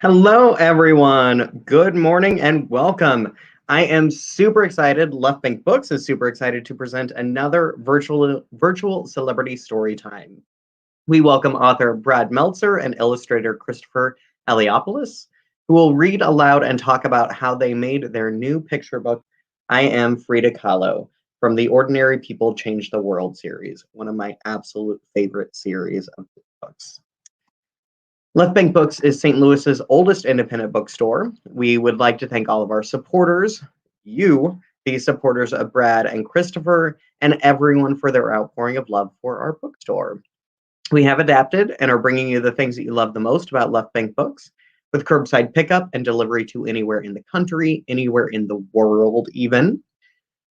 Hello, everyone. Good morning and welcome. I am super excited. Left Bank Books is super excited to present another virtual celebrity story time. We welcome author Brad Meltzer and illustrator Christopher Eliopoulos, who will read aloud and talk about how they made their new picture book, I Am Frida Kahlo, from the Ordinary People Change the World series, one of my absolute favorite series of books. Left Bank Books is St. Louis's oldest independent bookstore. We would like to thank all of our supporters, you, the supporters of Brad and Christopher, and everyone for their outpouring of love for our bookstore. We have adapted and are bringing you the things that you love the most about Left Bank Books, with curbside pickup and delivery to anywhere in the country, anywhere in the world even.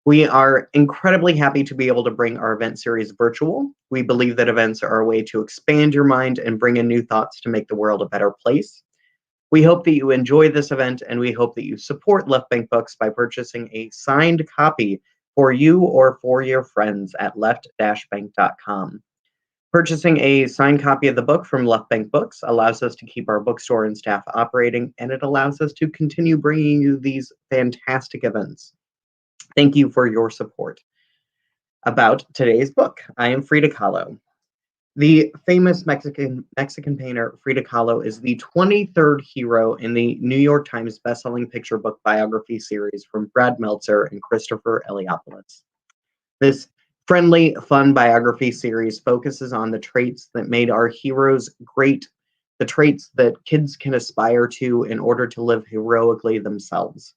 We are incredibly happy to be able to bring our event series virtual. We believe that events are a way to expand your mind and bring in new thoughts to make the world a better place. We hope that you enjoy this event, and we hope that you support Left Bank Books by purchasing a signed copy for you or for your friends at left-bank.com. Purchasing a signed copy of the book from Left Bank Books allows us to keep our bookstore and staff operating, and it allows us to continue bringing you these fantastic events. Thank you for your support. About today's book, I Am Frida Kahlo. The famous Mexican painter Frida Kahlo is the 23rd hero in the New York Times bestselling picture book biography series from Brad Meltzer and Christopher Eliopoulos. This friendly, fun biography series focuses on the traits that made our heroes great, the traits that kids can aspire to in order to live heroically themselves.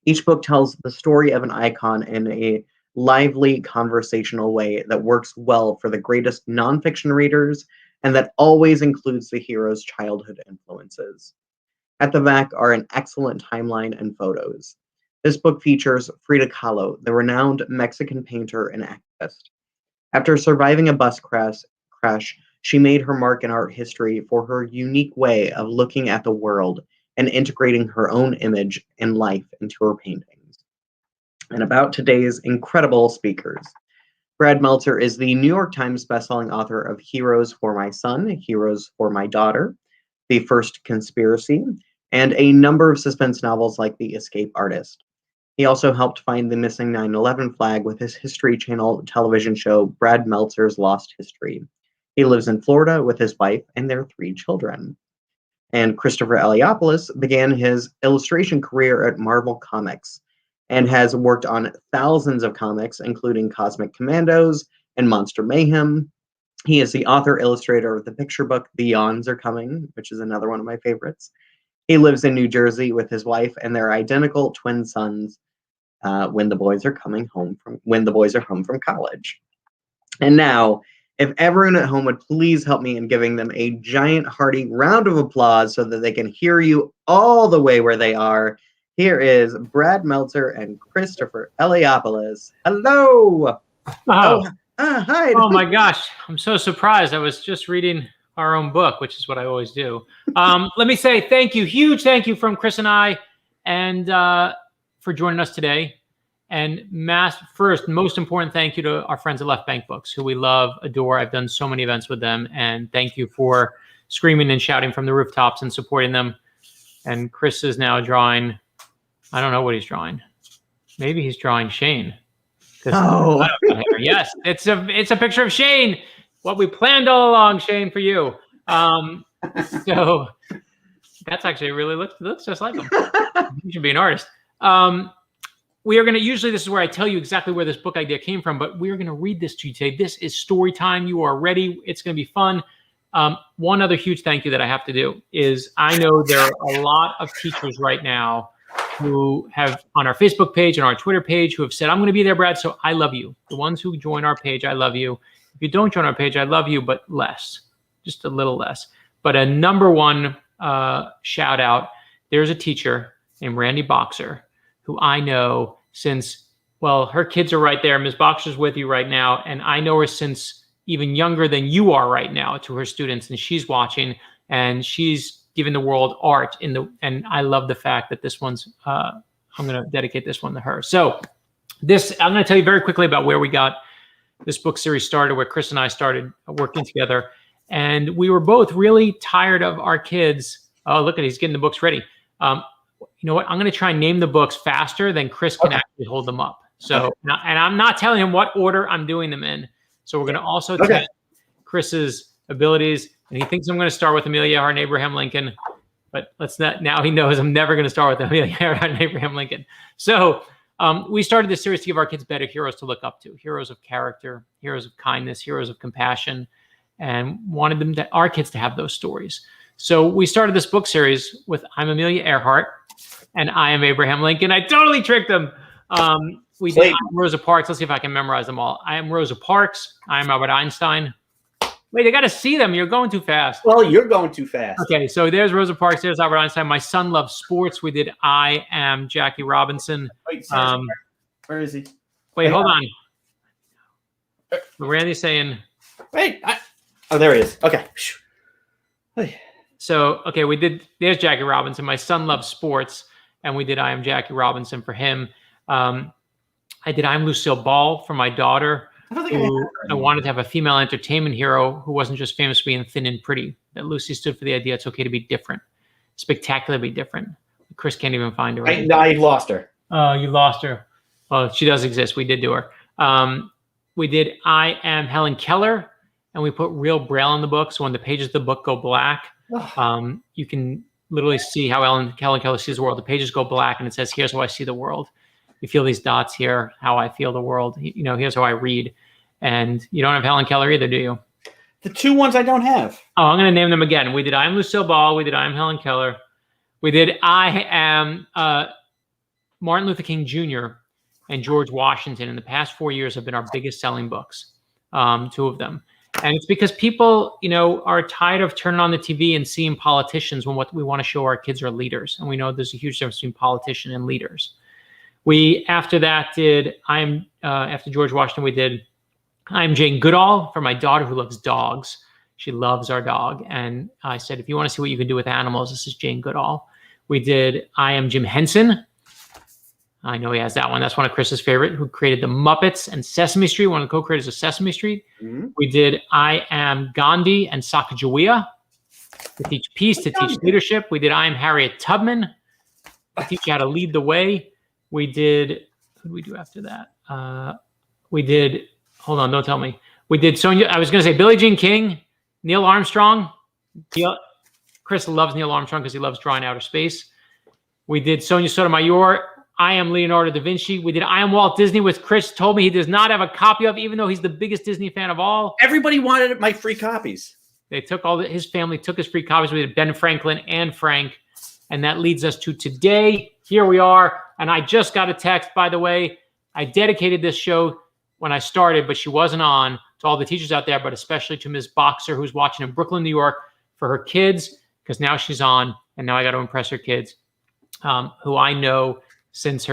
Each book tells the story of an icon in a lively, conversational way that works well for the greatest nonfiction readers and that always includes the hero's childhood influences. At the back are an excellent timeline and photos. This book features Frida Kahlo, the renowned Mexican painter and activist. After surviving a bus crash, she made her mark in art history for her unique way of looking at the world and integrating her own image and life into her paintings. And about today's incredible speakers. Brad Meltzer is the New York Times bestselling author of Heroes for My Son, Heroes for My Daughter, The First Conspiracy, and a number of suspense novels like The Escape Artist. He also helped find the missing 9/11 flag with his History Channel television show, Brad Meltzer's Lost History. He lives in Florida with his wife and their 3 children. And Christopher Eliopoulos began his illustration career at Marvel Comics and has worked on thousands of comics, including Cosmic Commandos and Monster Mayhem. He is the author-illustrator of the picture book Beyonds Are Coming, which is another one of my favorites. He lives in New Jersey with his wife and their identical twin sons when the boys are home from college. And now, if everyone at home would please help me in giving them a giant hearty round of applause so that they can hear you all the way where they are. Here is Brad Meltzer and Christopher Eliopoulos. Hello. Hi. Oh my gosh, I'm so surprised. I was just reading our own book, which is what I always do. Let me say thank you, huge thank you from Chris and I, and for joining us today. And most important thank you to our friends at Left Bank Books, who we love, adore. I've done so many events with them, and thank you for screaming and shouting from the rooftops and supporting them. And Chris is now drawing, I don't know what he's drawing. Maybe he's drawing Shane. Oh. Yes, it's a picture of Shane. What we planned all along, Shane, for you. So that's actually really looks just like him. You should be an artist. We are going to, usually this is where I tell you exactly where this book idea came from, but we are going to read this to you today. This is story time. You are ready. It's going to be fun. One other huge thank you that I have to do is I know there are a lot of teachers right now who have on our Facebook page and our Twitter page who have said, I'm going to be there, Brad. So I love you. The ones who join our page, I love you. If you don't join our page, I love you, but less, just a little less. But a number one shout out, there's a teacher named Randy Boxer who I know since, well, her kids are right there. Ms. Boxer's with you right now. And I know her since even younger than you are right now to her students. And she's watching and she's giving the world art and I love the fact that this one's, I'm going to dedicate this one to her. So I'm going to tell you very quickly about where we got this book series started, where Chris and I started working together. And we were both really tired of our kids Oh, look at he's getting the books ready. You know what? I'm going to try and name the books faster than Chris can actually hold them up. So, and I'm not telling him what order I'm doing them in. So we're going to also test Chris's abilities. And he thinks I'm going to start with Amelia Earhart and Abraham Lincoln. But let's not. Now he knows I'm never going to start with Amelia Earhart and Abraham Lincoln. So we started this series to give our kids better heroes to look up to, heroes of character, heroes of kindness, heroes of compassion, and wanted our kids to have those stories. So we started this book series with I'm Amelia Earhart and I am Abraham Lincoln. I totally tricked them. We did Rosa Parks. Let's see if I can memorize them all. I am Rosa Parks. I am Albert Einstein. Wait, I got to see them. You're going too fast. Well, you're going too fast. Okay, so there's Rosa Parks. There's Albert Einstein. My son loves sports. We did I am Jackie Robinson. Wait, sorry, where is he? Wait, hold on. Randy's saying. Wait. Oh, there he is. Okay. So, okay, we did. There's Jackie Robinson. My son loves sports, and we did I am Jackie Robinson for him. I did I'm Lucille Ball for my daughter. I wanted to have a female entertainment hero who wasn't just famous for being thin and pretty. That Lucy stood for the idea it's okay to be different, spectacularly different. Chris can't even find her. Right? I lost her. Oh, you lost her. Well, she does exist. We did do her. We did I am Helen Keller, and we put real braille in the book. So when the pages of the book go black, you can literally see how Helen Keller sees the world. The pages go black, and it says, "Here's how I see the world." You feel these dots here, how I feel the world. You know, here's how I read. And you don't have Helen Keller either, do you? The two ones I don't have. Oh, I'm going to name them again. We did I am Lucille Ball. We did I am Helen Keller. We did I am Martin Luther King Jr. and George Washington. In the past 4 years have been our biggest selling books, two of them. And it's because people, you know, are tired of turning on the TV and seeing politicians when what we want to show our kids are leaders. And we know there's a huge difference between politician and leaders. We, after that, did after George Washington, we did I'm Jane Goodall for my daughter who loves dogs. She loves our dog. And I said, if you want to see what you can do with animals, this is Jane Goodall. We did I am Jim Henson. I know he has that one. That's one of Chris's favorite, who created the Muppets and Sesame Street, one of the co-creators of Sesame Street. Mm-hmm. We did I am Gandhi and Sacagawea to teach peace, to teach leadership. We did I am Harriet Tubman to teach you how to lead the way. We did, what did we do after that? We did, hold on, don't tell me. We did Sonia, I was going to say Billie Jean King, Neil Armstrong. Chris loves Neil Armstrong because he loves drawing outer space. We did Sonia Sotomayor, I am Leonardo da Vinci. We did I am Walt Disney, which Chris told me he does not have a copy of, even though he's the biggest Disney fan of all. Everybody wanted my free copies. They took his family took his free copies. We did Ben Franklin and Frank. And that leads us to today. Here we are. And I just got a text, by the way. I dedicated this show when I started, but she wasn't on, to all the teachers out there, but especially to Ms. Boxer, who's watching in Brooklyn, New York, for her kids, because now she's on, and now I got to impress her kids, who I know since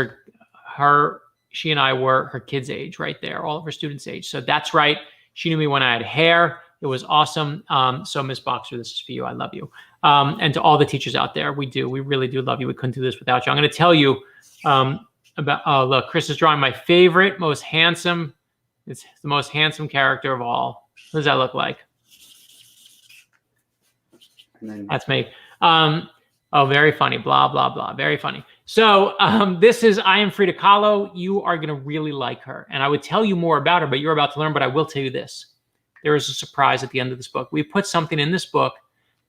she and I were her kids' age right there, all of her students' age. So that's right. She knew me when I had hair. It was awesome. So Ms. Boxer, this is for you. I love you. And to all the teachers out there, we really do love you. We couldn't do this without you. I'm going to tell you about, look, Chris is drawing my favorite, most handsome. It's the most handsome character of all. What does that look like? That's me. Oh, very funny. Blah, blah, blah. Very funny. So this is I Am Frida Kahlo. You are going to really like her. And I would tell you more about her, but you're about to learn. But I will tell you this. There is a surprise at the end of this book. We put something in this book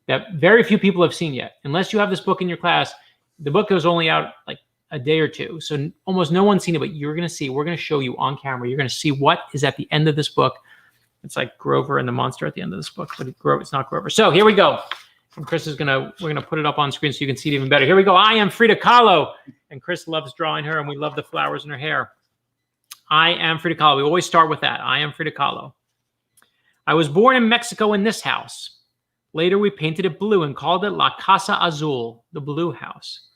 that very few people have seen yet. Unless you have this book in your class, the book goes only out like a day or two. So almost no one's seen it, but you're going to see. We're going to show you on camera. You're going to see what is at the end of this book. It's like Grover and the monster at the end of this book, but it's not Grover. So here we go. And Chris is we're gonna put it up on screen so you can see it even better. Here we go. I am Frida Kahlo, and Chris loves drawing her, and we love the flowers in her hair. I am Frida Kahlo. We always start with that. I am Frida Kahlo. I was born in Mexico in this house. Later, we painted it blue and called it La Casa Azul, the blue house.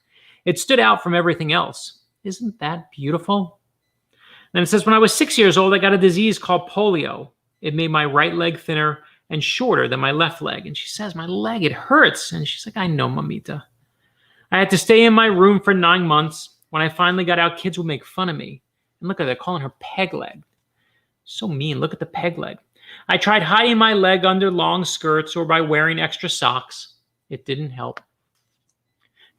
It stood out from everything else. Isn't that beautiful? Then it says, when I was 6 years old, I got a disease called polio. It made my right leg thinner and shorter than my left leg. And she says, my leg, it hurts. And she's like, I know, mamita. I had to stay in my room for 9 months. When I finally got out, kids would make fun of me. And look at her, they're calling her peg leg. So mean, look at the peg leg. I tried hiding my leg under long skirts or by wearing extra socks. It didn't help.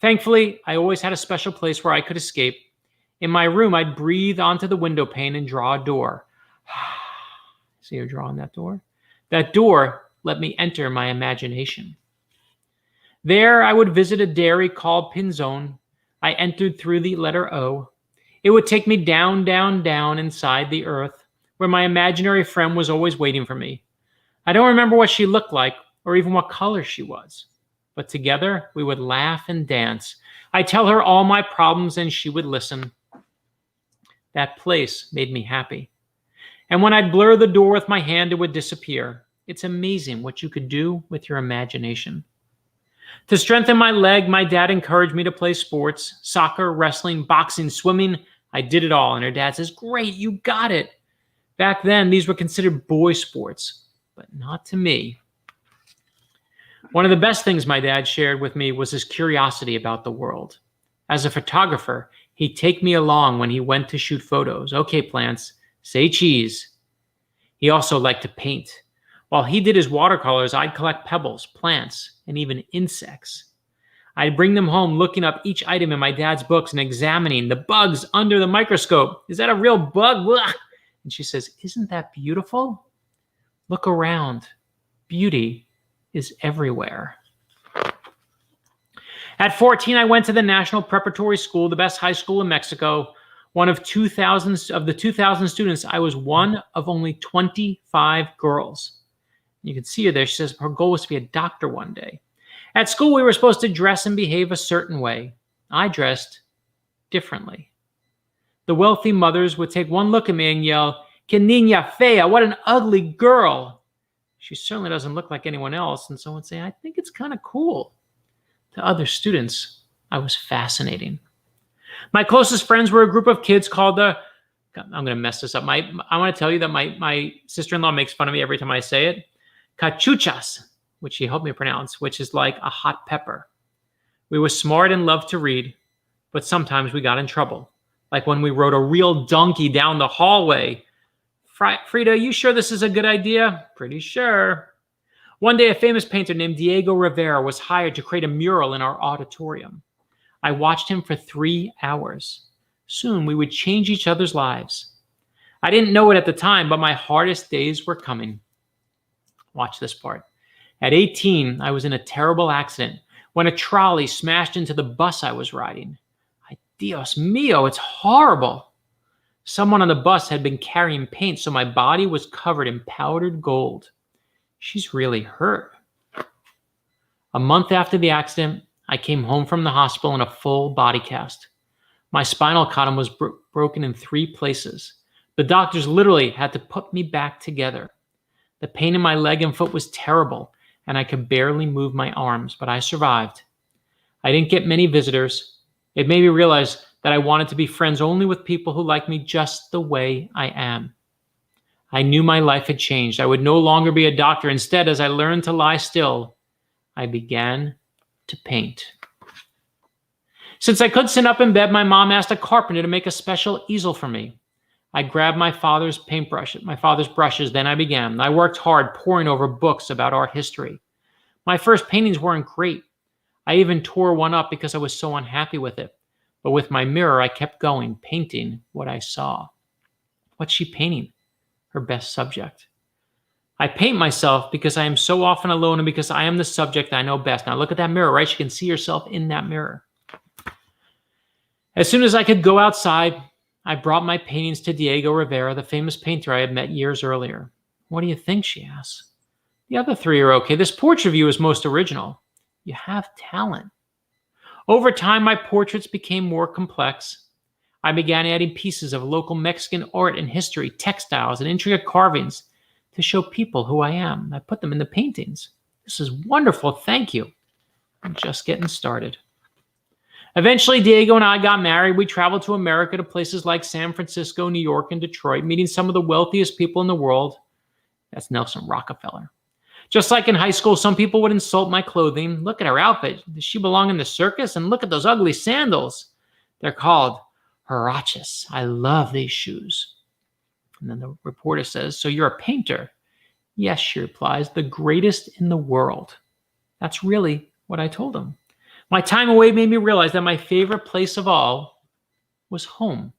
Thankfully, I always had a special place where I could escape. In my room, I'd breathe onto the window pane and draw a door. See her drawing that door? That door let me enter my imagination. There, I would visit a dairy called Pinzone. I entered through the letter O. It would take me down, down, down inside the earth, where my imaginary friend was always waiting for me. I don't remember what she looked like or even what color she was, but together we would laugh and dance. I'd tell her all my problems and she would listen. That place made me happy. And when I'd blur the door with my hand, it would disappear. It's amazing what you could do with your imagination. To strengthen my leg, my dad encouraged me to play sports, soccer, wrestling, boxing, swimming. I did it all. And her dad says, "Great, you got it." Back then, these were considered boy sports, but not to me. One of the best things my dad shared with me was his curiosity about the world. As a photographer, he'd take me along when he went to shoot photos. "Okay, plants, say cheese." He also liked to paint. While he did his watercolors, I'd collect pebbles, plants, and even insects. I'd bring them home, looking up each item in my dad's books and examining the bugs under the microscope. "Is that a real bug?" Blah. And she says, "Isn't that beautiful? Look around. Beauty is everywhere." At 14, I went to the National Preparatory School, the best high school in Mexico. One of the 2,000 students, I was one of only 25 girls. You can see her there. She says her goal was to be a doctor one day. At school, we were supposed to dress and behave a certain way. I dressed differently. The wealthy mothers would take one look at me and yell, "Que niña fea, what an ugly girl. She certainly doesn't look like anyone else." And someone would say, "I think it's kind of cool." To other students, I was fascinating. My closest friends were a group of kids called I'm going to mess this up. I want to tell you that my sister-in-law makes fun of me every time I say it. Cachuchas, which she helped me pronounce, which is like a hot pepper. We were smart and loved to read, but sometimes we got in trouble. Like when we rode a real donkey down the hallway. "Frida, you sure this is a good idea?" "Pretty sure." One day, a famous painter named Diego Rivera was hired to create a mural in our auditorium. I watched him for 3 hours. Soon, we would change each other's lives. I didn't know it at the time, but my hardest days were coming. Watch this part. At 18, I was in a terrible accident when a trolley smashed into the bus I was riding. Ay, Dios mío, it's horrible. Someone on the bus had been carrying paint, so my body was covered in powdered gold. She's really hurt. A month after the accident, I came home from the hospital in a full body cast. My spinal column was broken in 3 places. The doctors literally had to put me back together. The pain in my leg and foot was terrible, and I could barely move my arms, but I survived. I didn't get many visitors. It made me realize that I wanted to be friends only with people who like me just the way I am. I knew my life had changed. I would no longer be a doctor. Instead, as I learned to lie still, I began to paint. Since I could sit up in bed, my mom asked a carpenter to make a special easel for me. I grabbed my father's brushes, then I began. I worked hard, poring over books about art history. My first paintings weren't great. I even tore one up because I was so unhappy with it. But with my mirror, I kept going, painting what I saw. What's she painting? Her best subject. I paint myself because I am so often alone and because I am the subject I know best. Now look at that mirror, right? You can see yourself in that mirror. As soon as I could go outside, I brought my paintings to Diego Rivera, the famous painter I had met years earlier. "What do you think?" she asked. "The other 3 are okay. This portrait of you is most original. You have talent." Over time, my portraits became more complex. I began adding pieces of local Mexican art and history, textiles, and intricate carvings to show people who I am. I put them in the paintings. "This is wonderful. Thank you." I'm just getting started. Eventually, Diego and I got married. We traveled to America to places like San Francisco, New York, and Detroit, meeting some of the wealthiest people in the world. That's Nelson Rockefeller. Just like in high school, some people would insult my clothing. "Look at her outfit. Does she belong in the circus? And look at those ugly sandals. They're called huaraches. I love these shoes." And then the reporter says, "So you're a painter?" "Yes," she replies, "the greatest in the world." That's really what I told him. My time away made me realize that my favorite place of all was home.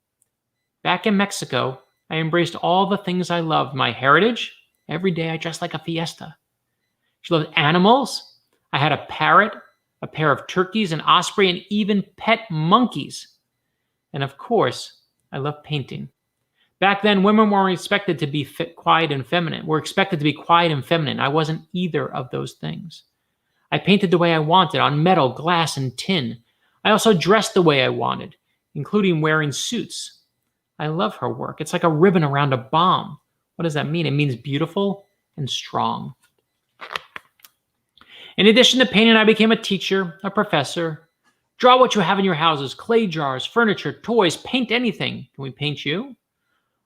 Back in Mexico, I embraced all the things I loved. My heritage, every day I dressed like a fiesta. She loved animals. I had a parrot, a pair of turkeys, an osprey, and even pet monkeys. And of course, I loved painting. Back then, women were expected to be quiet and feminine. I wasn't either of those things. I painted the way I wanted on metal, glass, and tin. I also dressed the way I wanted, including wearing suits. I love her work. It's like a ribbon around a bomb. What does that mean? It means beautiful and strong. In addition to painting, I became a teacher, a professor. Draw what you have in your houses, clay jars, furniture, toys, paint anything. Can we paint you?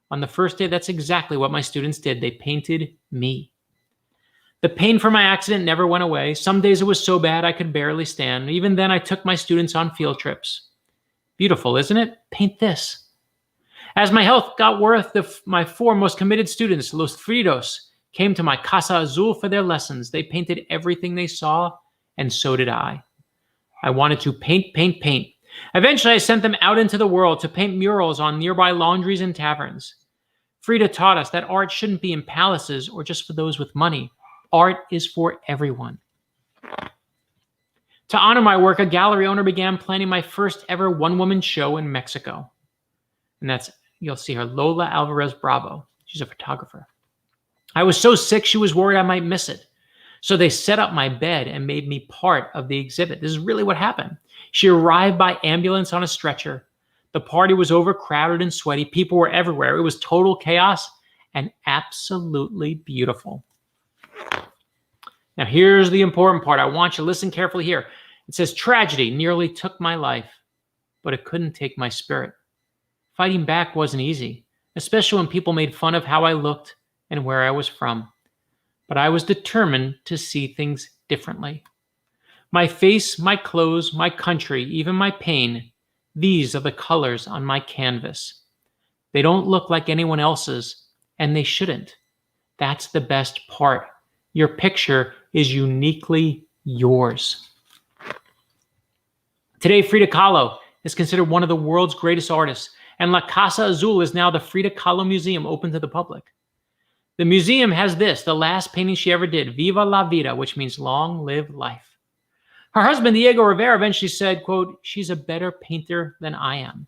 On the first day, that's exactly what my students did. They painted me. The pain from my accident never went away. Some days it was so bad I could barely stand. Even then, I took my students on field trips. Beautiful, isn't it? Paint this. As my health got worse, my 4 most committed students, Los Fridos, came to my Casa Azul for their lessons. They painted everything they saw, and so did I. I wanted to paint, paint, paint. Eventually, I sent them out into the world to paint murals on nearby laundries and taverns. Frida taught us that art shouldn't be in palaces or just for those with money. Art is for everyone. To honor my work, a gallery owner began planning my first ever one-woman show in Mexico. And that's, you'll see her, Lola Alvarez Bravo. She's a photographer. I was so sick, she was worried I might miss it. So they set up my bed and made me part of the exhibit. This is really what happened. She arrived by ambulance on a stretcher. The party was overcrowded and sweaty. People were everywhere. It was total chaos and absolutely beautiful. Now, here's the important part. I want you to listen carefully here. It says, tragedy nearly took my life, but it couldn't take my spirit. Fighting back wasn't easy, especially when people made fun of how I looked and where I was from. But I was determined to see things differently. My face, my clothes, my country, even my pain, these are the colors on my canvas. They don't look like anyone else's, and they shouldn't. That's the best part. Your picture is uniquely yours. Today, Frida Kahlo is considered one of the world's greatest artists, and La Casa Azul is now the Frida Kahlo Museum open to the public. The museum has this, the last painting she ever did, Viva la Vida, which means long live life. Her husband, Diego Rivera, eventually said, quote, she's a better painter than I am.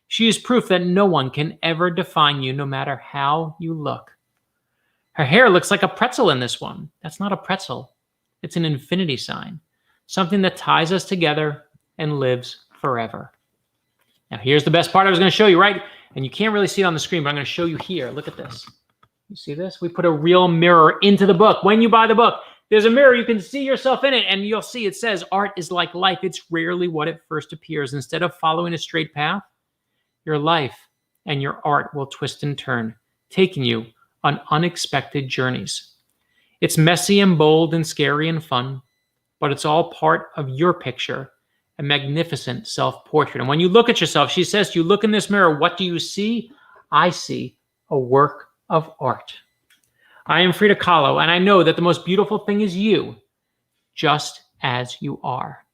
She is proof that no one can ever define you no matter how you look. Her hair looks like a pretzel in this one. That's not a pretzel. It's an infinity sign, something that ties us together and lives forever. Now, here's the best part I was going to show you, right? And you can't really see it on the screen, but I'm going to show you here. Look at this. You see this? We put a real mirror into the book. When you buy the book, there's a mirror. You can see yourself in it, and you'll see it says, art is like life. It's rarely what it first appears. Instead of following a straight path, your life and your art will twist and turn, taking you on unexpected journeys. It's messy and bold and scary and fun, but it's all part of your picture, a magnificent self-portrait. And when you look at yourself, she says, you look in this mirror, what do you see? I see a work of art. I am Frida Kahlo, and I know that the most beautiful thing is you, just as you are.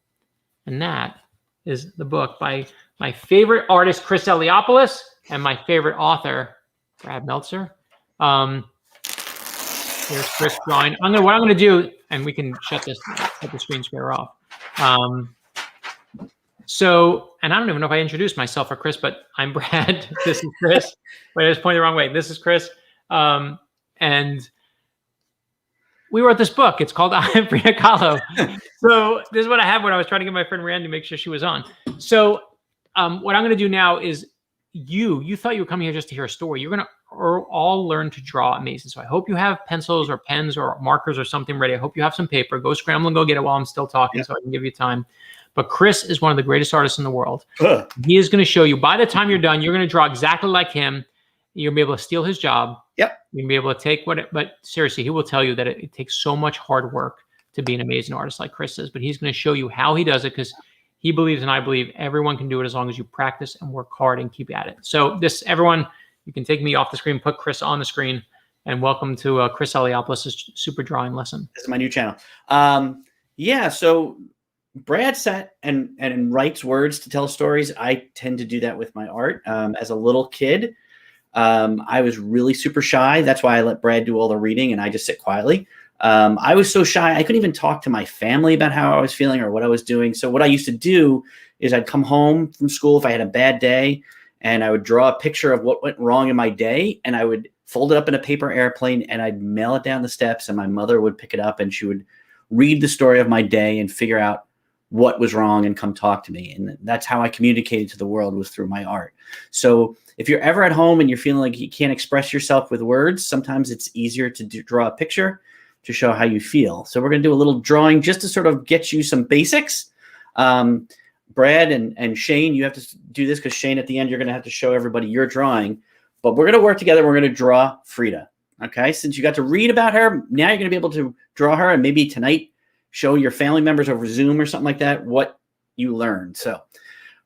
And that is the book by my favorite artist, Chris Eliopoulos, and my favorite author, Brad Meltzer. Here's Chris drawing. What I'm gonna do, and we can shut the screen share off. And I don't even know if I introduced myself or Chris, but I'm Brad. This is Chris. Wait, I just pointed the wrong way. This is Chris. And we wrote this book. It's called Am Frida Kahlo. So this is what I have when I was trying to get my friend Randy to make sure she was on. So what I'm going to do now is you thought you were coming here just to hear a story. You're going to all learn to draw amazing. So I hope you have pencils or pens or markers or something ready. I hope you have some paper. Go scramble and go get it while I'm still talking so I can give you time. But Chris is one of the greatest artists in the world. He is going to show you, by the time you're done, you're going to draw exactly like him. You're going to be able to steal his job. Yep. You're going to be able to take but seriously, he will tell you that it takes so much hard work to be an amazing artist like Chris is. But he's going to show you how he does it because he believes, and I believe, everyone can do it as long as you practice and work hard and keep at it. So everyone, you can take me off the screen, put Chris on the screen, and welcome to Chris Eliopoulos' super drawing lesson. This is my new channel. So Brad sat and writes words to tell stories. I tend to do that with my art. As a little kid, I was really super shy. That's why I let Brad do all the reading and I just sit quietly. I was so shy, I couldn't even talk to my family about how I was feeling or what I was doing. So what I used to do is I'd come home from school if I had a bad day, and I would draw a picture of what went wrong in my day, and I would fold it up in a paper airplane, and I'd mail it down the steps, and my mother would pick it up, and she would read the story of my day and figure out what was wrong and come talk to me. And that's how I communicated to the world, was through my art. So if you're ever at home and you're feeling like you can't express yourself with words, sometimes it's easier to draw a picture to show how you feel. So we're going to do a little drawing just to sort of get you some basics. Brad and Shane, you have to do this because Shane, at the end, you're going to have to show everybody your drawing. But we're going to work together. We're going to draw Frida. Okay, since you got to read about her, now you're going to be able to draw her, and maybe tonight show your family members over Zoom or something like that what you learned. So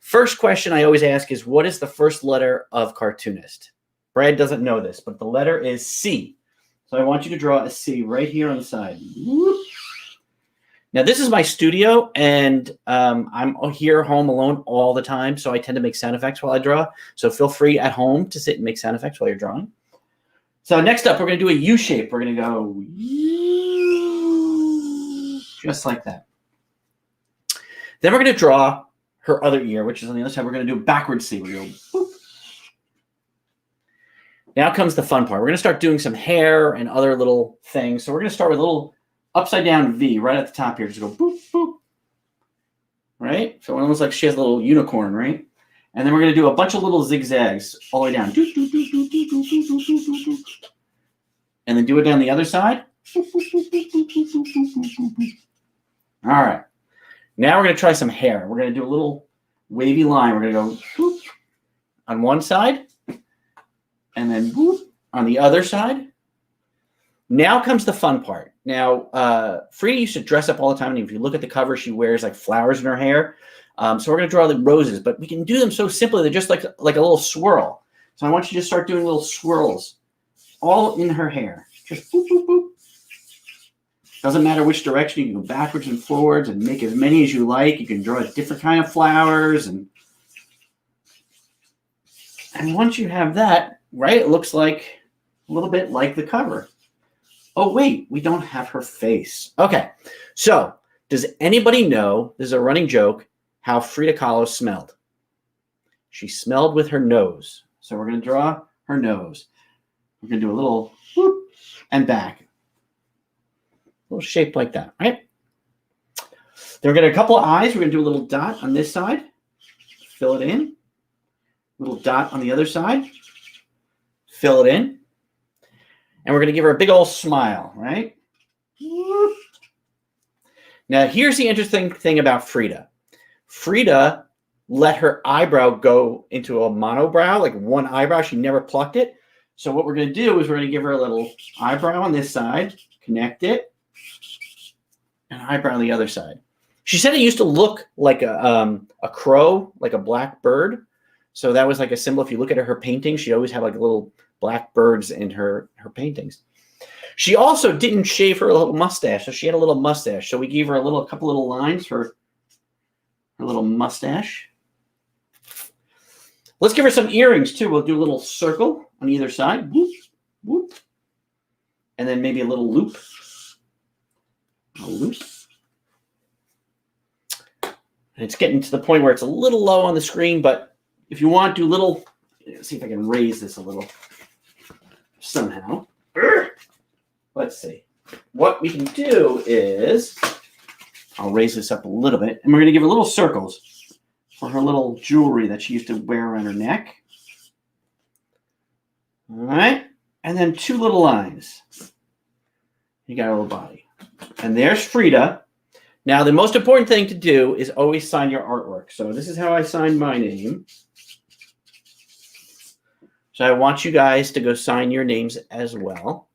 first question I always ask is, what is the first letter of Cartoonist? Brad doesn't know this, but the letter is C. So I want you to draw a C right here on the side. Whoop. Now, this is my studio, and I'm here home alone all the time, so I tend to make sound effects while I draw. So feel free at home to sit and make sound effects while you're drawing. So next up, we're going to do a U shape. We're going to go just like that. Then we're going to draw her other ear, which is on the other side. We're going to do a backward C. We go boop. Now comes the fun part. We're going to start doing some hair and other little things. So we're going to start with a little upside down V right at the top here. Just go boop, boop. Right? So it almost like she has a little unicorn, right? And then we're going to do a bunch of little zigzags all the way down. And then do it down the other side. All right. Now we're going to try some hair. We're going to do a little wavy line. We're going to go on one side. And then whoop, on the other side. Now comes the fun part. Now, Frida used to dress up all the time, and if you look at the cover, she wears like flowers in her hair. So we're going to draw the roses, but we can do them so simply. They're just like a little swirl. So I want you to start doing little swirls all in her hair. Just boop, boop, boop. Doesn't matter which direction. You can go backwards and forwards and make as many as you like. You can draw a different kind of flowers. And once you have that, right, it looks like a little bit like the cover. Oh, wait, we don't have her face. Okay, so does anybody know, this is a running joke, how Frida Kahlo smelled? She smelled with her nose. So we're going to draw her nose. We're going to do a little whoop and back. A little shape like that, right? Then we're going to do a couple of eyes. We're going to do a little dot on this side. Fill it in. Little dot on the other side. Fill it in. And we're going to give her a big old smile, right? Now, here's the interesting thing about Frida. Frida let her eyebrow go into a monobrow, like one eyebrow. She never plucked it. So what we're going to do is we're going to give her a little eyebrow on this side, connect it, and eyebrow on the other side. She said it used to look like a crow, like a black bird. So that was like a symbol. If you look at her paintings, she always had like little black birds in her paintings. She also didn't shave her little mustache, so she had a little mustache. So we gave her a couple little lines for her little mustache. Let's give her some earrings too. We'll do a little circle on either side, whoop, whoop, and then maybe a little loop. A loop. And it's getting to the point where it's a little low on the screen, but if you want, do little. Let's see if I can raise this a little. Somehow. Let's see. What we can do is, I'll raise this up a little bit, and we're going to give her little circles for her little jewelry that she used to wear around her neck. All right. And then two little lines. You got her little body. And there's Frida. Now, the most important thing to do is always sign your artwork. So this is how I signed my name. So I want you guys to go sign your names as well.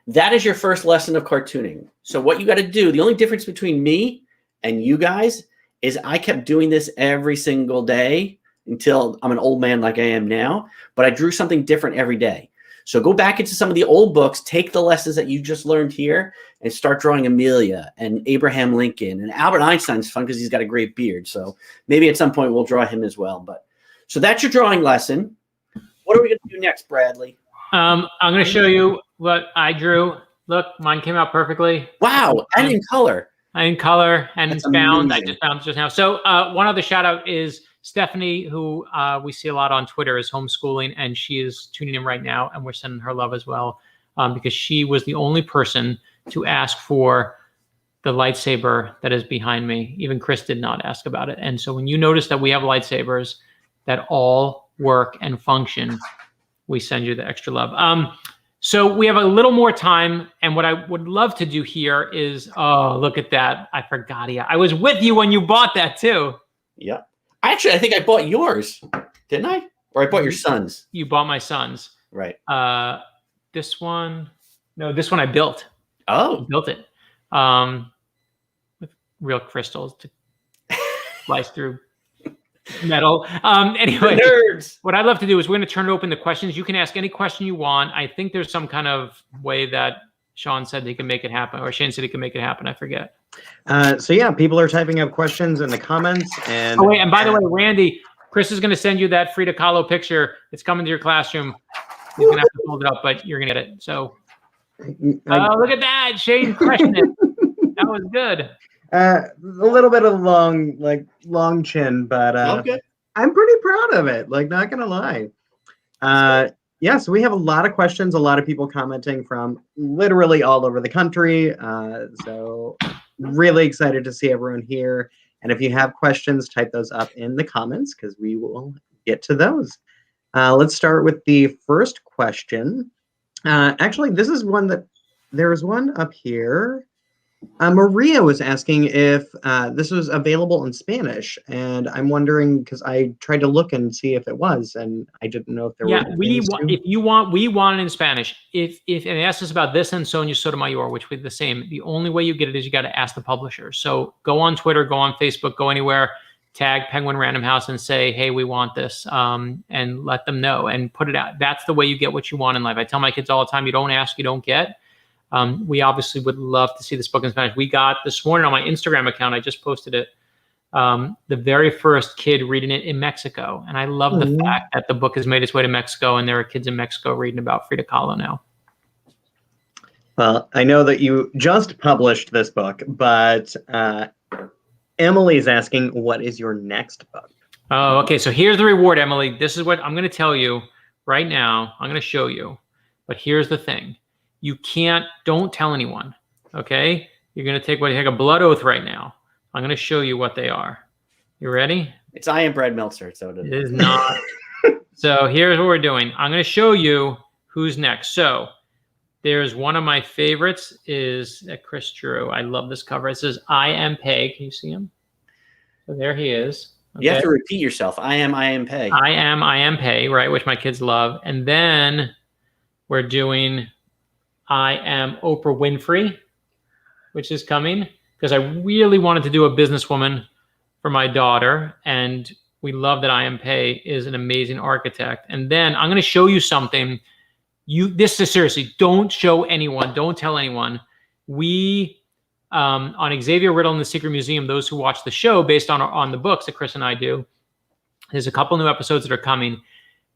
That is your first lesson of cartooning. So what you got to do, the only difference between me and you guys is I kept doing this every single day until I'm an old man like I am now, but I drew something different every day. So go back into some of the old books, take the lessons that you just learned here, and start drawing Amelia and Abraham Lincoln. And Albert Einstein's fun because he's got a great beard. So maybe at some point we'll draw him as well. But so that's your drawing lesson. What are we going to do next, Bradley? I'm going to show you what I drew. Look, mine came out perfectly. Wow, and in color. In color, and That's bound. amazing. I just found just now. So one other shout out is Stephanie, who we see a lot on Twitter, is homeschooling, and she is tuning in right now, and we're sending her love as well, because she was the only person to ask for the lightsaber that is behind me. Even Chris did not ask about it. And so when you notice that we have lightsabers that all work and function, we send you the extra love. So we have a little more time, and what I would love to do here is, oh, look at that. I forgot. Yeah, I was with you when you bought that too. Yeah. Actually, I think I bought yours, didn't I? Or I bought your son's. You bought my son's. Right. This one, no, this one I built. Oh. I built it with real crystals to slice through metal. Anyway, Nerds. what I'd love to do is we're going to turn it open to questions. You can ask any question you want. I think there's some kind of way that Sean said he can make it happen, or Shane said he can make it happen. I forget. So yeah, people are typing up questions in the comments. And Oh wait, and by the way, Randy, Chris is going to send you that Frida Kahlo picture. It's coming to your classroom. He's going to have to hold it up, but you're going to get it. So, look at that, Shane crushing it. That was good. a little bit of long chin, but Okay. I'm pretty proud of it. Like, not gonna lie. Yeah, so we have a lot of questions, a lot of people commenting from literally all over the country. So really excited to see everyone here. And if you have questions, type those up in the comments because we will get to those. Let's start with the first question. Actually, this is one that there's one up here. Maria was asking if this was available in Spanish, and I'm wondering because I tried to look and see if it was, and I didn't know if there were. Yeah, we want it in Spanish. If and they asked us about this and Sonia Sotomayor, which would be the same. The only way you get it is you got to ask the publisher. So go on Twitter, go on Facebook, go anywhere, tag Penguin Random House and say, hey, we want this, and let them know and put it out. That's the way you get what you want in life. I tell my kids all the time, you don't ask, you don't get. We obviously would love to see this book in Spanish. We got this morning on my Instagram account, I just posted it, the very first kid reading it in Mexico. And I love the fact that the book has made its way to Mexico and there are kids in Mexico reading about Frida Kahlo now. Well, I know that you just published this book, but Emily's asking, what is your next book? Oh, okay. So here's the reward, Emily. This is what I'm going to tell you right now. I'm going to show you. But here's the thing. You don't tell anyone, okay? You're going to take a blood oath right now. I'm going to show you what they are. You ready? It's I Am Brad Meltzer. So it is not. So here's what we're doing. I'm going to show you who's next. So there's one of my favorites is that Chris drew. I love this cover. It says, I am Peg. Can you see him? So there he is. Okay. You have to repeat yourself. I am Peg. I am Peg, right, which my kids love. And then we're doing I am Oprah Winfrey, which is coming because I really wanted to do a businesswoman for my daughter. And we love that I am Pei is an amazing architect. And then I'm going to show you something. This is seriously, don't show anyone. Don't tell anyone. We, on Xavier Riddle and the Secret Museum, those who watch the show based on the books that Chris and I do, there's a couple new episodes that are coming.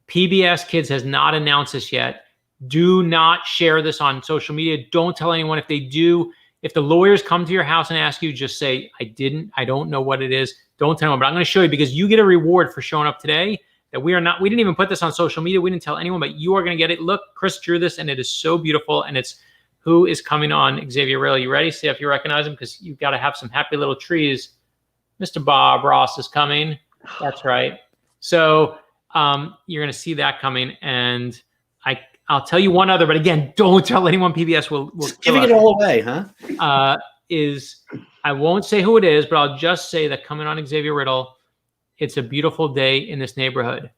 PBS Kids has not announced this yet. Do not share this on social media. Don't tell anyone. If they do, if the lawyers come to your house and ask you, just say, I don't know what it is. Don't tell them, but I'm going to show you because you get a reward for showing up today that we didn't even put this on social media. We didn't tell anyone, but you are going to get it. Look, Chris drew this and it is so beautiful. And it's who is coming on Xavier Riddle. You ready? See if you recognize him because you've got to have some happy little trees. Mr. Bob Ross is coming. That's right. So you're going to see that coming. And I'll tell you one other, but again, don't tell anyone. PBS will giving it all away, huh? I won't say who it is, but I'll just say that coming on Xavier Riddle, it's a beautiful day in this neighborhood.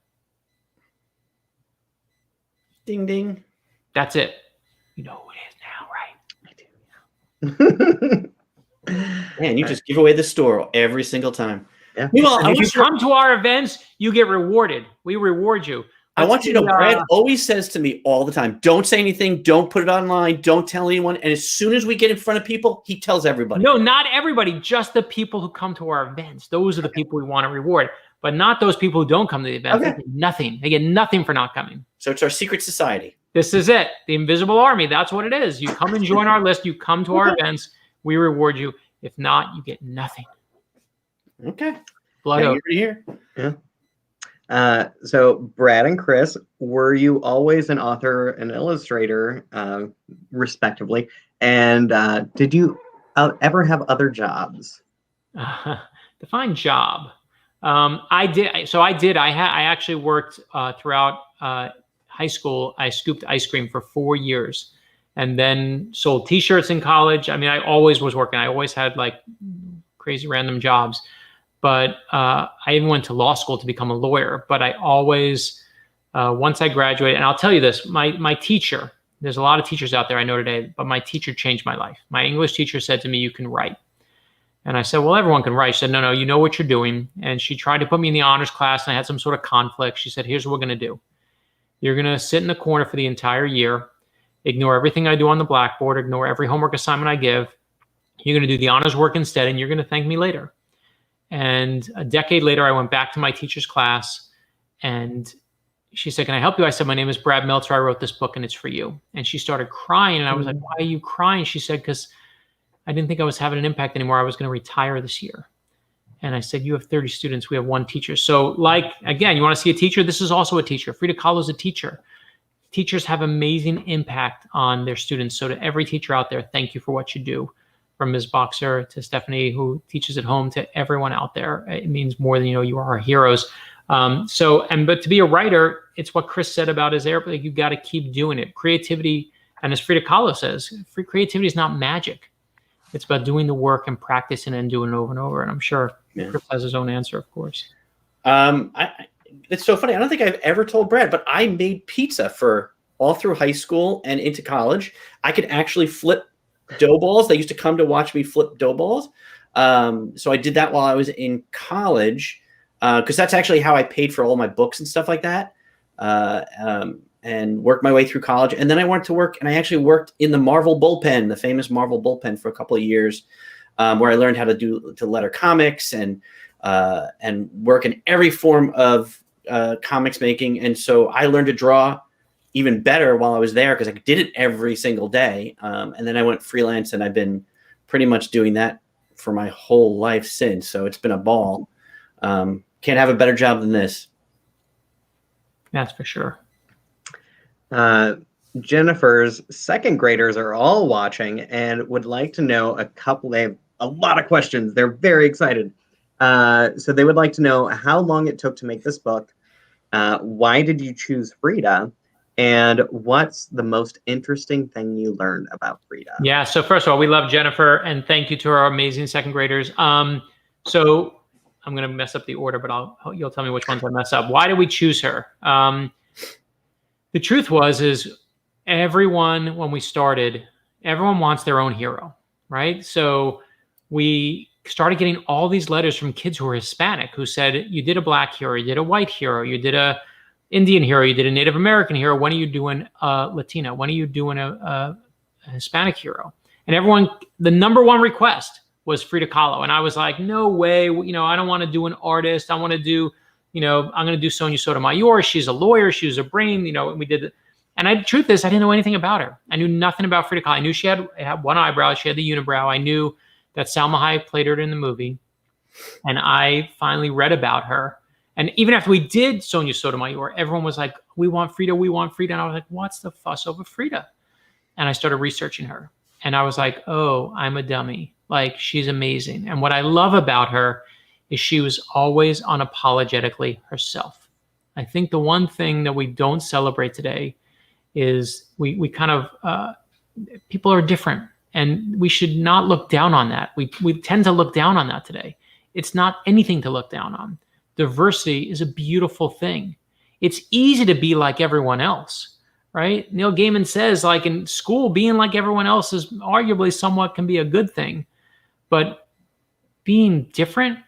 Ding, ding. That's it. You know who it is now, right? I do. Man, you just give away the store every single time. Yeah. Meanwhile, If you come to our events, you get rewarded. We reward you. I want you to know, Brad always says to me all the time, don't say anything, don't put it online, don't tell anyone. And as soon as we get in front of people, he tells everybody. No, not everybody, just the people who come to our events. Those are the people we want to reward, but not those people who don't come to the event. Okay. They get nothing. They get nothing for not coming. So it's our secret society. This is it. The invisible army. That's what it is. You come and join our list. You come to our events. We reward you. If not, you get nothing. Okay. Blood over here. Yeah. So Brad and Chris, were you always an author and illustrator, respectively? And did you ever have other jobs? Define job. I did. So I did. I actually worked throughout high school. I scooped ice cream for 4 years, and then sold T-shirts in college. I mean, I always was working. I always had like crazy random jobs. But I even went to law school to become a lawyer. But I always, once I graduated, and I'll tell you this, my teacher, there's a lot of teachers out there I know today, but my teacher changed my life. My English teacher said to me, you can write. And I said, well, everyone can write. She said, no, you know what you're doing. And she tried to put me in the honors class, and I had some sort of conflict. She said, here's what we're going to do. You're going to sit in the corner for the entire year, ignore everything I do on the blackboard, ignore every homework assignment I give. You're going to do the honors work instead, and you're going to thank me later. And a decade later, I went back to my teacher's class, and she said, can I help you? I said, my name is Brad Meltzer. I wrote this book, and it's for you. And she started crying, and I was like, why are you crying? She said, because I didn't think I was having an impact anymore. I was going to retire this year. And I said, you have 30 students. We have one teacher. So like, again, you want to see a teacher? This is also a teacher. Frida Kahlo is a teacher. Teachers have amazing impact on their students. So to every teacher out there, thank you for what you do. From Ms. Boxer to Stephanie, who teaches at home, to everyone out there. It means more than, you are our heroes. But to be a writer, it's what Chris said about his airplane. You got to keep doing it. Creativity, and as Frida Kahlo says, creativity is not magic. It's about doing the work and practicing and doing it over and over. And I'm sure Chris has his own answer, of course. It's so funny. I don't think I've ever told Brad, but I made pizza for all through high school and into college. I could actually flip dough balls. They used to come to watch me flip dough balls. So I did that while I was in college, because that's actually how I paid for all my books and stuff like that, and worked my way through college. And then I went to work, and I actually worked in the Marvel bullpen, the famous Marvel bullpen, for a couple of years, where I learned how to letter comics and work in every form of comics making. And so I learned to draw even better while I was there, because I did it every single day. And then I went freelance, and I've been pretty much doing that for my whole life since. So it's been a ball. Can't have a better job than this. That's for sure. Jennifer's second graders are all watching and would like to know they have a lot of questions. They're very excited. So they would like to know how long it took to make this book. Why did you choose Frida? And what's the most interesting thing you learned about Frida? Yeah, so first of all, we love Jennifer, and thank you to our amazing second graders. So I'm going to mess up the order, but you'll tell me which ones I mess up. Why did we choose her? The truth is everyone, when we started, everyone wants their own hero, right? So we started getting all these letters from kids who were Hispanic, who said, you did a Black hero, you did a white hero, you did a Indian hero, you did a Native American hero. When are you doing a Latino? When are you doing a Hispanic hero? And everyone, the number one request was Frida Kahlo. And I was like, no way, I don't want to do an artist. I want to do, I'm going to do Sonia Sotomayor. She's a lawyer. She was a brain, and we did it. And the truth is, I didn't know anything about her. I knew nothing about Frida Kahlo. I knew she had one eyebrow. She had the unibrow. I knew that Salma Hayek played her in the movie. And I finally read about her. And even after we did Sonia Sotomayor, everyone was like, we want Frida, we want Frida. And I was like, what's the fuss over Frida? And I started researching her. And I was like, oh, I'm a dummy. Like, she's amazing. And what I love about her is she was always unapologetically herself. I think the one thing that we don't celebrate today is we kind of, people are different. And we should not look down on that. We tend to look down on that today. It's not anything to look down on. Diversity is a beautiful thing. It's easy to be like everyone else, right? Neil Gaiman says, like, in school, being like everyone else is arguably somewhat can be a good thing. But being different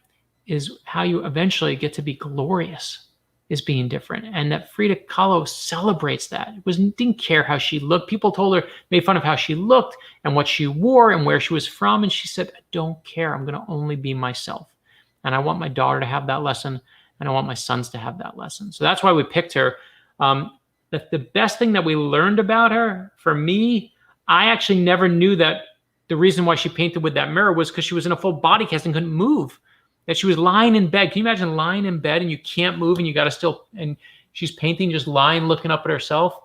is how you eventually get to be glorious. is being different, and that Frida Kahlo celebrates that. Didn't care how she looked. People told her, made fun of how she looked and what she wore and where she was from, and she said, I don't care. I'm going to only be myself, and I want my daughter to have that lesson, and I want my sons to have that lesson. So that's why we picked her. The best thing that we learned about her, for me, I actually never knew that the reason why she painted with that mirror was because she was in a full body cast and couldn't move. That she was lying in bed. Can you imagine lying in bed and you can't move and you got to still, and she's painting just lying, looking up at herself.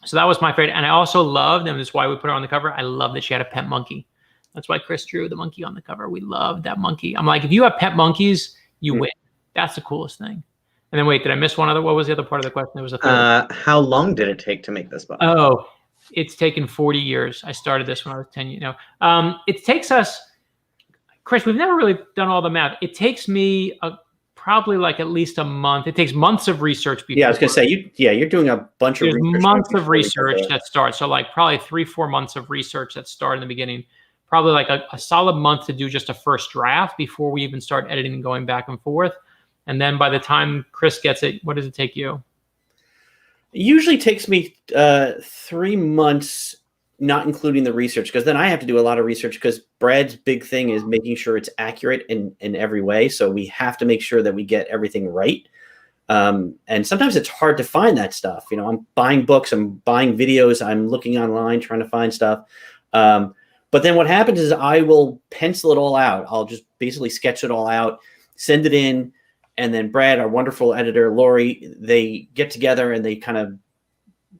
So that was my favorite. And I also loved, and that's why we put her on the cover, I love that she had a pet monkey. That's why Chris drew the monkey on the cover. We loved that monkey. I'm like, if you have pet monkeys, you win. That's the coolest thing. And then wait, did I miss one other? What was the other part of the question? There was a third. How long did it take to make this book? Oh, it's taken 40 years. I started this when I was 10, it takes us, Chris, we've never really done all the math. It takes me probably like at least a month. It takes months of research before. Yeah, I was going to say, you're doing a bunch of research. There's months of research that starts. So like probably 3-4 months of research that start in the beginning. Probably like a solid month to do just a first draft before we even start editing and going back and forth. And then by the time Chris gets it, what does it take you? It usually takes me 3 months, not including the research, because then I have to do a lot of research because Brad's big thing is making sure it's accurate in every way. So we have to make sure that we get everything right. And sometimes it's hard to find that stuff. I'm buying books, I'm buying videos, I'm looking online, trying to find stuff. But then what happens is I will pencil it all out. I'll just basically sketch it all out, send it in. And then Brad, our wonderful editor, Lori, they get together and they kind of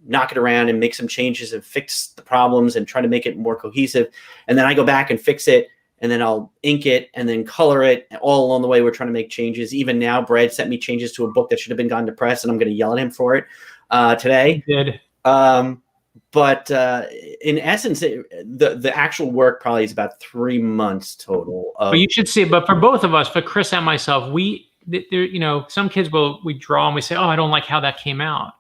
knock it around and make some changes and fix the problems and try to make it more cohesive. And then I go back and fix it, and then I'll ink it and then color it. All along the way, we're trying to make changes. Even now, Brad sent me changes to a book that should have been gone to press, and I'm going to yell at him for it today. He did. But in essence, the actual work probably is about 3 months total. But you should see, but for both of us, for Chris and myself, some kids we draw and we say, oh, I don't like how that came out.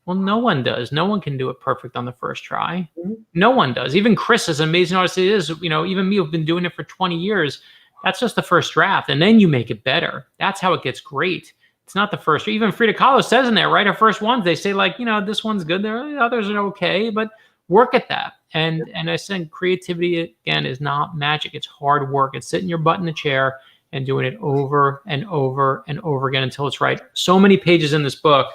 Well, no one does. No one can do it perfect on the first try. Mm-hmm. No one does. Even Chris, as amazing artist he is, even me, who've been doing it for 20 years, that's just the first draft. And then you make it better. That's how it gets great. It's not the first. Even Frida Kahlo says in there, right? Her first ones, they say like, this one's good. The others are okay, but work at that. And I said, creativity, again, is not magic. It's hard work. It's sitting your butt in the chair and doing it over and over and over again until it's right. So many pages in this book,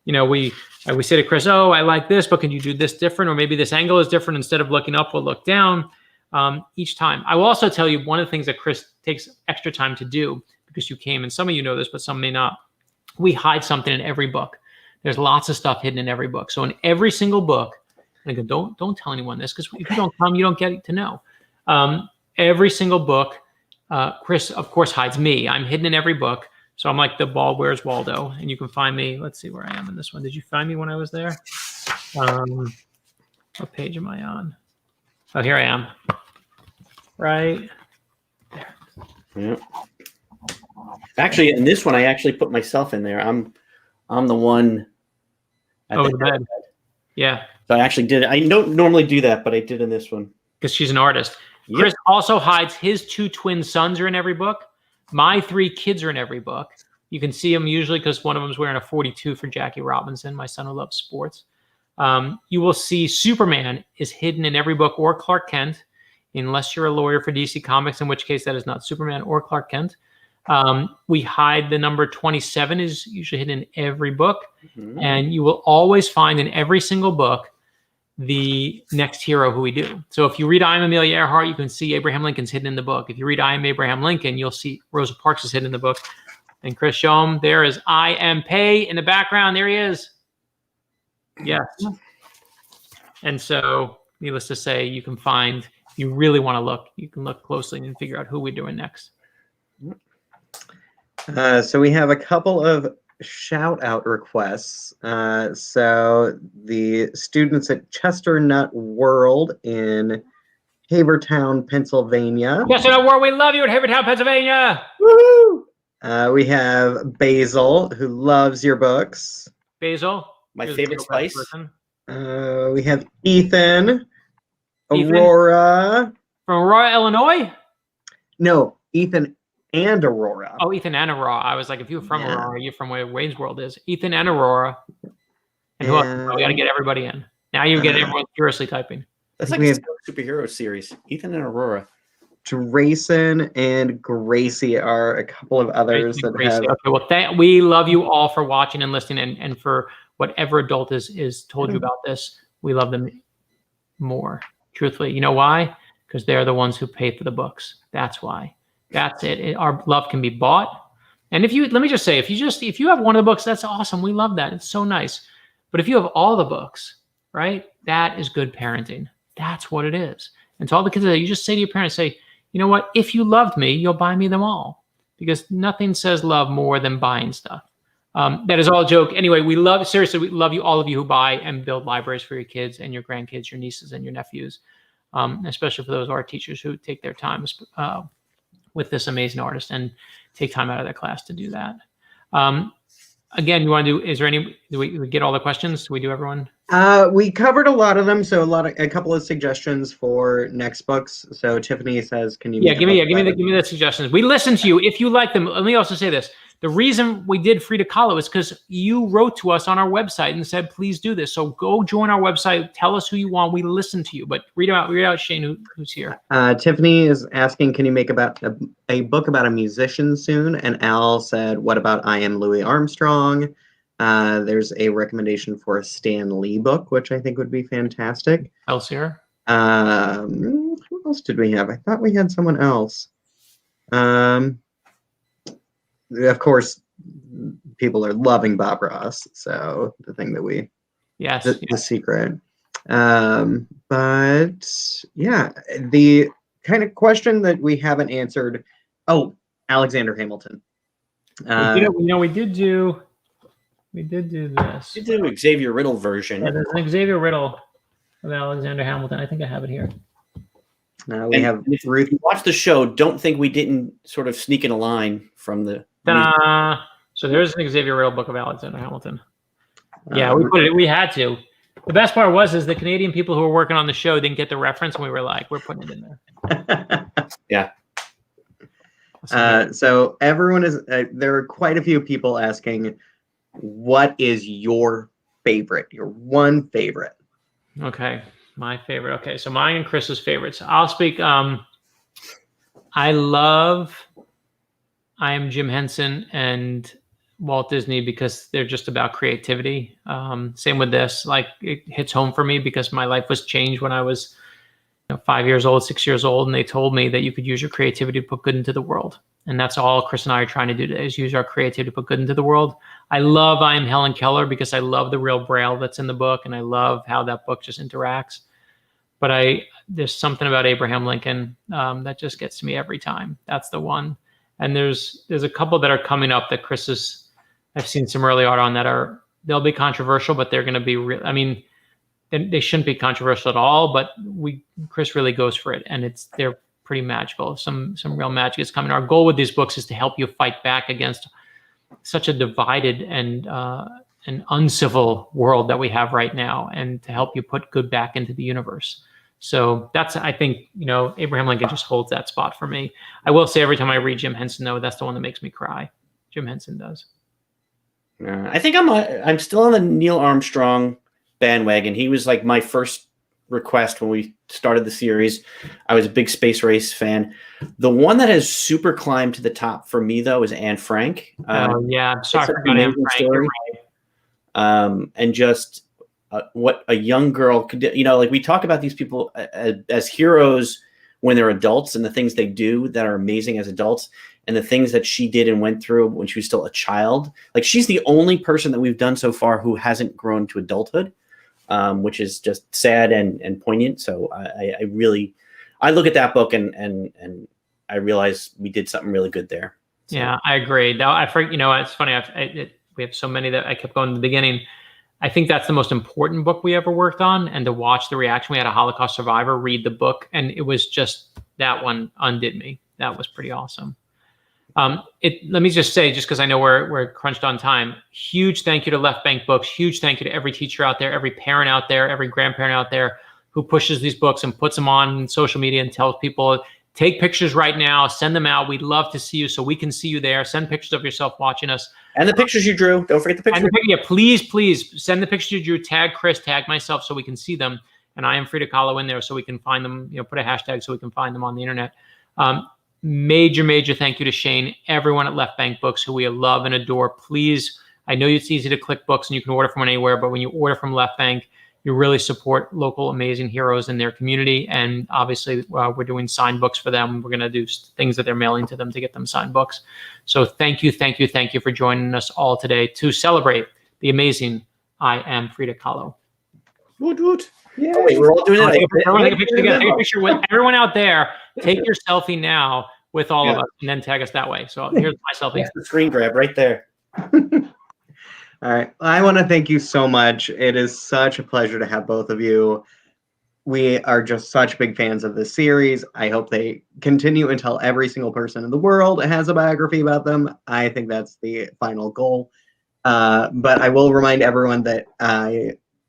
we say to Chris, oh, I like this, but can you do this different? Or maybe this angle is different. Instead of looking up, we'll look down each time. I will also tell you one of the things that Chris takes extra time to do, because you came, and some of you know this, but some may not. We hide something in every book. There's lots of stuff hidden in every book. So in every single book, and again, don't tell anyone this, because if you don't come, you don't get to know. Every single book, Chris, of course, hides me. I'm hidden in every book. So I'm like the ball, where's Waldo? And you can find me. Let's see where I am in this one. Did you find me when I was there? What page am I on? Oh, here I am. Right there. Yeah. Actually, in this one, I actually put myself in there. I'm the one at the bed. Yeah. So I actually did it. I don't normally do that, but I did in this one. Because she's an artist. Yep. Chris also hides his 2 twin sons are in every book. My 3 kids are in every book. You can see them usually because one of them is wearing a 42 for Jackie Robinson, my son who loves sports. You will see Superman is hidden in every book, or Clark Kent, unless you're a lawyer for DC Comics, in which case that is not Superman or Clark Kent. We hide the number 27 is usually hidden in every book. Mm-hmm. And you will always find in every single book the next hero who we do. So if you read I Am Amelia Earhart, you can see Abraham Lincoln's hidden in the book. If you read I Am Abraham Lincoln, you'll see Rosa Parks is hidden in the book. And Chris, show him. There is I Am Pay in the background. There he is. Yes. And so, needless to say, you can find, if you really want to look, you can look closely and figure out who we're doing next. So we have a couple of shout out requests. So the students at Chesternut World in Havertown, Pennsylvania. Chesternut World, we love you at Havertown, Pennsylvania. Woo! We have Basil, who loves your books. Basil, my favorite spice. We have Ethan, Aurora. From Aurora, Illinois? No, Ethan and Aurora. Oh, Ethan and Aurora. I was like, if you're from Yeah. Aurora, you're from where Wayne's World is. Ethan and Aurora. And who else? Oh, we got to get everybody in. Now you get everyone furiously typing. That's I like think a superhero series. Ethan and Aurora. Drayson and Gracie are a couple of others that have. Okay, well, we love you all for watching and listening, and for whatever adult is told you about this. We love them more. Truthfully, you know why? Because they're the ones who pay for the books. That's why. That's it. Our love can be bought. And let me just say, if you have one of the books, that's awesome. We love that. It's so nice. But if you have all the books, right? That is good parenting. That's what it is. And to all the kids that you just say to your parents, say, you know what? If you loved me, you'll buy me them all, because nothing says love more than buying stuff. That is all a joke. Anyway, we love you, all of you who buy and build libraries for your kids and your grandkids, your nieces and your nephews, especially for those art teachers who take their time with this amazing artist and take time out of their class to do that. Again, do we get all the questions? Do we do everyone? We covered a lot of them, so a couple of suggestions for next books. So Tiffany says, "Can you?" Give me the suggestions. We listen to you if you like them. Let me also say this: the reason we did Frida Kahlo is because you wrote to us on our website and said, "Please do this." So go join our website. Tell us who you want. We listen to you. But read out Shane, who's here. Tiffany is asking, "Can you make about a book about a musician soon?" And Al said, "What about I Am Louis Armstrong?" There's a recommendation for a Stan Lee book, which I think would be fantastic. Elsier. Who else did we have? I thought we had someone else. Of course, people are loving Bob Ross, so the thing that the secret. But yeah, the kind of question that we haven't answered. Oh, Alexander Hamilton. We did do this. You did Xavier Riddle version. Yeah, there's an Xavier Riddle of Alexander Hamilton. I think I have it here. If you watch the show, don't think we didn't sort of sneak in a line from the. So there's an Xavier Riddle book of Alexander Hamilton. Yeah, we put it. We had to. The best part is the Canadian people who were working on the show didn't get the reference, and we were like, we're putting it in there. Yeah. So everyone is. There are quite a few people asking, what is your favorite? Your one favorite? Okay, my favorite. Okay, so mine and Chris's favorites. I'll speak. I am Jim Henson and Walt Disney because they're just about creativity. Same with this. Like, it hits home for me because my life was changed when I was 5 years old, 6 years old, and they told me that you could use your creativity to put good into the world. And that's all Chris and I are trying to do today, is use our creativity to put good into the world. I love Am Helen Keller because I love the real Braille that's in the book, and I love how that book just interacts. But there's something about Abraham Lincoln that just gets to me every time. That's the one. And there's a couple that are coming up that I've seen some early art on they'll be controversial, but they're going to be real. I mean, they shouldn't be controversial at all, but Chris really goes for it, and they're pretty magical. Some real magic is coming. Our goal with these books is to help you fight back against such a divided and an uncivil world that we have right now, and to help you put good back into the universe. So I think, Abraham Lincoln just holds that spot for me. I will say every time I read Jim Henson, though, that's the one that makes me cry. Jim Henson does. I think I'm still on the Neil Armstrong bandwagon. He was like my first request when we started the series. I was a big Space Race fan. The one that has super climbed to the top for me, though, is Anne Frank. I'm sorry for Anne Frank. Story. And just what a young girl could do. Like, we talk about these people as heroes when they're adults, and the things they do that are amazing as adults, and the things that she did and went through when she was still a child. Like, she's the only person that we've done so far who hasn't grown to adulthood. Which is just sad and poignant. So I look at that book and I realize we did something really good there. So. Yeah, I agree. Now, it's funny. We have so many that I kept going in the beginning. I think that's the most important book we ever worked on, and to watch the reaction. We had a Holocaust survivor read the book, and it was just, that one undid me. That was pretty awesome. Let me just say, just because I know we're crunched on time, huge thank you to Left Bank Books. Huge thank you to every teacher out there, every parent out there, every grandparent out there who pushes these books and puts them on social media and tells people. Take pictures right now. Send them out. We'd love to see you so we can see you there. Send pictures of yourself watching us. And the pictures you drew. Don't forget the pictures. Yeah, please send the pictures you drew. Tag Chris, tag myself so we can see them. And I am Frida Kahlo in there so we can find them. Put a hashtag so we can find them on the internet. Major thank you to Shane, everyone at Left Bank Books who we love and adore. Please, I know it's easy to click books and you can order from anywhere, but when you order from Left Bank, you really support local amazing heroes in their community. And obviously, we're doing signed books for them. We're going to do things that they're mailing to them to get them signed books. So thank you for joining us all today to celebrate the amazing I Am Frida Kahlo. Woot woot. Yeah. Oh, wait, we're all doing it. Everyone take a picture together. Take a picture with everyone out there. Take your selfie now with all of us and then tag us that way. So here's my selfie. That's the screen grab right there. All right. I want to thank you so much. It is such a pleasure to have both of you. We are just such big fans of this series. I hope they continue until every single person in the world has a biography about them. I think that's the final goal. But I will remind everyone that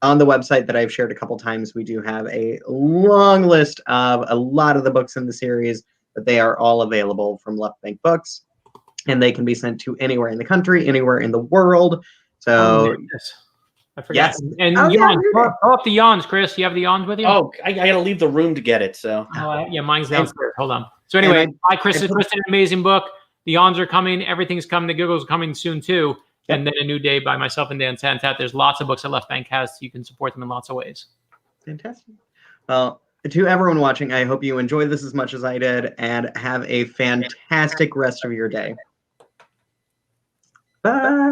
on the website that I've shared a couple times, we do have a long list of a lot of the books in the series, but they are all available from Left Bank Books, and they can be sent to anywhere in the country, anywhere in the world. So, I forgot. Yes. And yawns. Pull up the yawns, Chris. You have the yawns with you? Oh, I got to leave the room to get it. So, yeah, mine's downstairs. Hold on. So anyway, bye, Chris. Chris did an amazing book. The yawns are coming. Everything's coming. The Giggles are coming soon too. Yep. And then A New Day by myself and Dan Santat. There's lots of books that Left Bank has. So you can support them in lots of ways. Fantastic. Well, to everyone watching, I hope you enjoyed this as much as I did, and have a fantastic rest of your day. Bye.